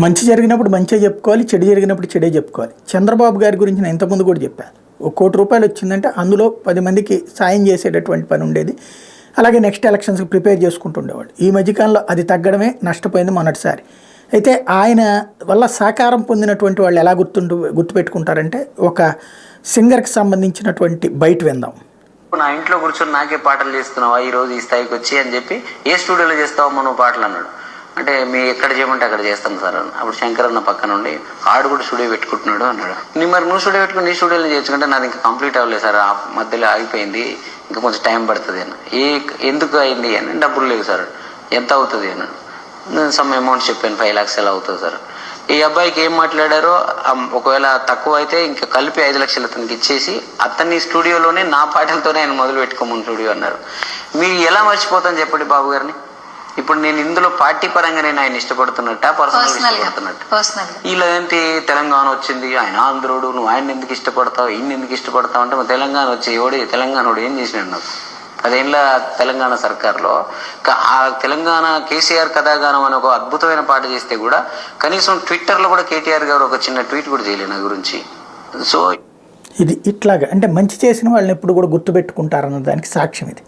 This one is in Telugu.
మంచి జరిగినప్పుడు మంచిగా చెప్పుకోవాలి, చెడు జరిగినప్పుడు చెడే చెప్పుకోవాలి. చంద్రబాబు గారి గురించి నేను ఇంతకుముందు కూడా చెప్పాను. ₹1 కోటి వచ్చిందంటే అందులో 10 మందికి సాయం చేసేటటువంటి పని ఉండేది. అలాగే నెక్స్ట్ ఎలక్షన్స్కి ప్రిపేర్ చేసుకుంటుండేవాడు. ఈ మధ్యకాలంలో అది తగ్గడమే నష్టపోయింది మొన్నటిసారి. అయితే ఆయన వల్ల సహకారం పొందినటువంటి వాళ్ళు ఎలా గుర్తుపెట్టుకుంటారంటే, ఒక సింగర్కి సంబంధించినటువంటి బయట విందాం. నా ఇంట్లో కూర్చొని నాకే పాటలు చేస్తున్నావా ఈ రోజు ఈ స్థాయికి వచ్చి అని చెప్పి, ఏ స్టూడియోలో చేస్తావా మనం పాటలు అన్నాడు. అంటే మీ ఎక్కడ చేయమంటే అక్కడ చేస్తాను సార్ అని. అప్పుడు శంకర్ అన్న పక్కన ఉండి ఆడు కూడా స్టూడియో పెట్టుకుంటున్నాడు అన్నాడు. మరి నువ్వు స్టూడియో పెట్టుకుని నీ స్టూడియోలో చేయొచ్చుకుంటే నాది ఇంకా కంప్లీట్ అవ్వలేదు సార్, ఆ మధ్యలో ఆగిపోయింది, ఇంకా కొంచెం టైం పడుతుంది అన్న. ఎందుకు అయింది అని. డబ్బులు లేవు సార్. ఎంత అవుతుంది అన్నాడు. సమ్ అమౌంట్ చెప్పాను, 5 lakhs ఎలా అవుతుంది సార్. ఈ అబ్బాయికి ఏం మాట్లాడారో, ఒకవేళ తక్కువ అయితే ఇంకా కలిపి 5 లక్షలు అతనికి ఇచ్చేసి అతన్ని స్టూడియోలోనే నా పాటలతోనే ఆయన మొదలు పెట్టుకోమని స్టూడియో అన్నారు. మీరు ఎలా మర్చిపోతాను చెప్పండి బాబు గారిని. ఇప్పుడు నేను ఇందులో పార్టీ పరంగా నేను ఆయన ఇష్టపడుతున్నట్ట, పర్సనల్ ఇష్టపడుతున్నట్టు. ఇలా ఏంటి తెలంగాణ వచ్చింది, ఆయన ఆంధ్రుడు, నువ్వు ఆయన ఎందుకు ఇష్టపడతావు, ఈయన ఎందుకు ఇష్టపడతావు అంటే, తెలంగాణ వచ్చి తెలంగాణోడు ఏం చేసినాడు నాకు 10 ఏళ్ళ తెలంగాణ సర్కార్లో. ఆ తెలంగాణ కేసీఆర్ కథాగానం అని ఒక అద్భుతమైన పాట చేస్తే కూడా కనీసం ట్విట్టర్లో కూడా కేటీఆర్ గారు ఒక చిన్న ట్వీట్ కూడా చేయలేదు నా గురించి. సో ఇది ఇట్లాగా అంటే మంచి చేసిన వాళ్ళని ఎప్పుడు కూడా గుర్తుపెట్టుకుంటారన్న దానికి సాక్ష్యం ఇది.